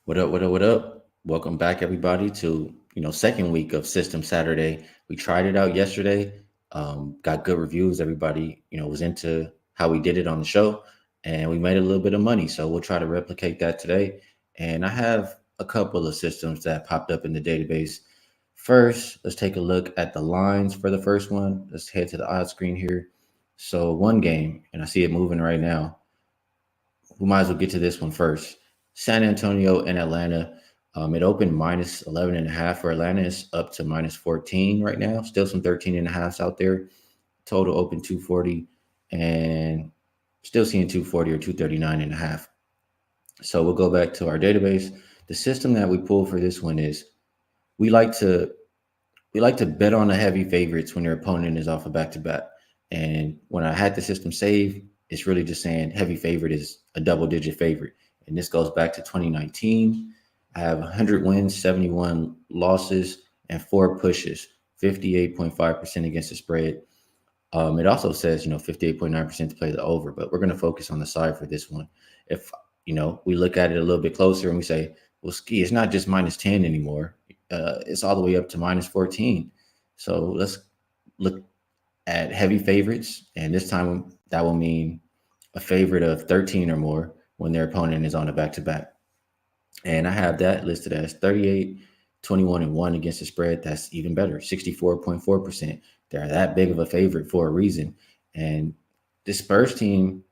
What up, what up, what up? Welcome back everybody to, second week of System Saturday. We tried it out yesterday. Got good reviews. Everybody, was into how we did it on the show and we made a little bit of money. So we'll try to replicate that today. And I have a couple of systems that popped up in the database. First, let's take a look at the lines for the first one. Let's head to the odds screen here. So one game, and I see it moving right now. We might as well get to this one first. San Antonio and Atlanta. It opened minus 11 and a half for Atlanta. It's up to minus 14 right now. Still some 13 and a halves out there. Total open 240 and still seeing 240 or 239 and a half. So we'll go back to our database. The system that we pull for this one is we like to bet on the heavy favorites when their opponent is off a back to back. And when I had the system saved, it's really just saying heavy favorite is a double digit favorite. And this goes back to 2019. I have 100 wins, 71 losses, and 4 pushes, 58.5% against the spread. It also says, 58.9% to play the over, but we're going to focus on the side for this one. If, we look at it a little bit closer and we say, well, it's not just minus 10 anymore. It's all the way up to minus 14. So let's look at heavy favorites. And this time that will mean a favorite of 13 or more when their opponent is on a back to back. And I have that listed as 38, 21, and 1 against the spread. That's even better, 64.4%. They're that big of a favorite for a reason. And this Spurs team,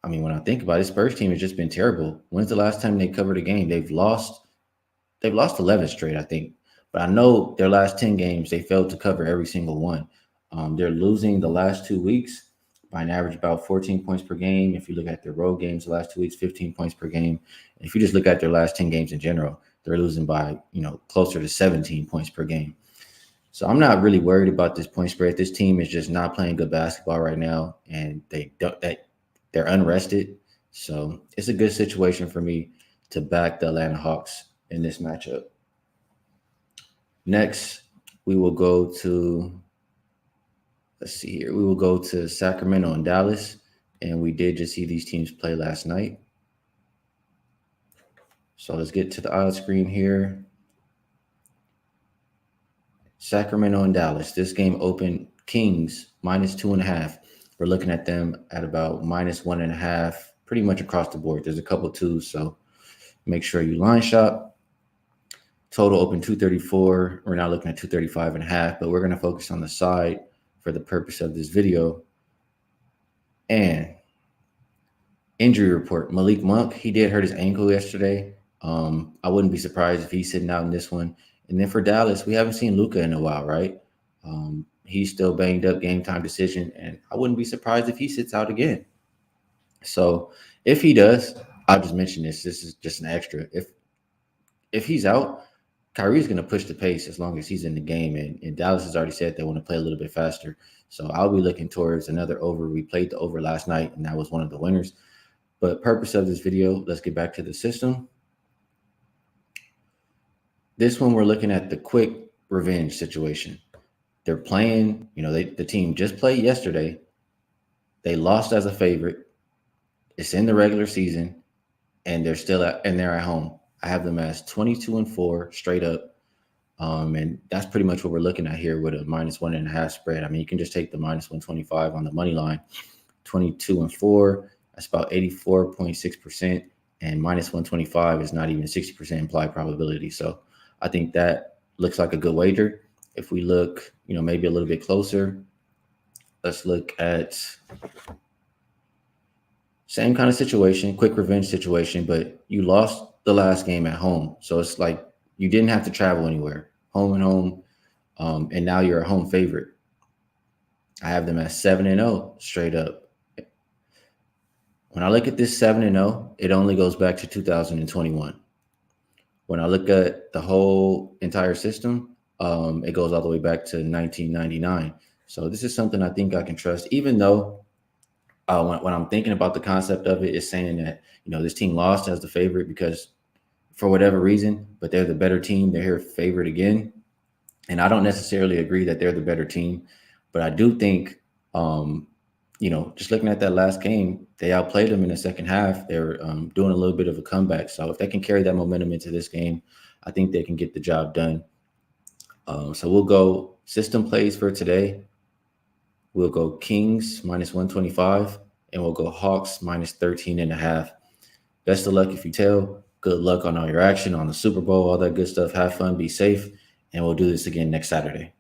when I think about it, Spurs team has just been terrible. When's the last time they covered a game? They've lost 11 straight, I think. But I know their last 10 games, they failed to cover every single one. They're losing the last 2 weeks by an average about 14 points per game. If you look at their road games the last 2 weeks, 15 points per game. And if you just look at their last 10 games in general, they're losing by, closer to 17 points per game. So I'm not really worried about this point spread. This team is just not playing good basketball right now, and they're unrested. So it's a good situation for me to back the Atlanta Hawks in this matchup. Next, we will go to let's see here. We will go to Sacramento and Dallas, and we did just see these teams play last night. So let's get to the odds screen here. Sacramento and Dallas. This game opened Kings minus 2.5. We're looking at them at about minus 1.5, pretty much across the board. There's a couple twos, so make sure you line shop. Total open 234. We're now looking at 235 and a half, but we're going to focus on the side for the purpose of this video. And injury report, Malik Monk, he did hurt his ankle yesterday. I wouldn't be surprised if he's sitting out in this one. And then for Dallas, we haven't seen Luka in a while, right? He's still banged up, game time decision, and I wouldn't be surprised if he sits out again. So if he does, I'll just mention this. This is just an extra. If he's out, Kyrie's going to push the pace as long as he's in the game. And Dallas has already said they want to play a little bit faster. So I'll be looking towards another over. We played the over last night, and that was one of the winners. But purpose of this video, let's get back to the system. This one, we're looking at the quick revenge situation. They're playing, the team just played yesterday. They lost as a favorite. It's in the regular season, and they're at home. I have them as 22-4 straight up. And that's pretty much what we're looking at here with a minus 1.5 spread. You can just take the minus 125 on the money line. 22-4, that's about 84.6%. And minus 125 is not even 60% implied probability. So I think that looks like a good wager. If we look, maybe a little bit closer, let's look at same kind of situation, quick revenge situation, but you lost the last game at home. So it's like you didn't have to travel anywhere, home and home. And now you're a home favorite. I have them at 7-0 straight up. When I look at this 7-0, it only goes back to 2021. When I look at the whole entire system, it goes all the way back to 1999. So this is something I think I can trust, even though when I'm thinking about the concept of it, it's saying that, this team lost as the favorite because for whatever reason, but they're the better team. They're here favored again. And I don't necessarily agree that they're the better team, but I do think, just looking at that last game, they outplayed them in the second half. They're doing a little bit of a comeback. So if they can carry that momentum into this game, I think they can get the job done. So we'll go system plays for today. We'll go Kings minus 125, and we'll go Hawks minus 13 and a half. Best of luck if you tell. Good luck on all your action on the Super Bowl, all that good stuff. Have fun, be safe, and we'll do this again next Saturday.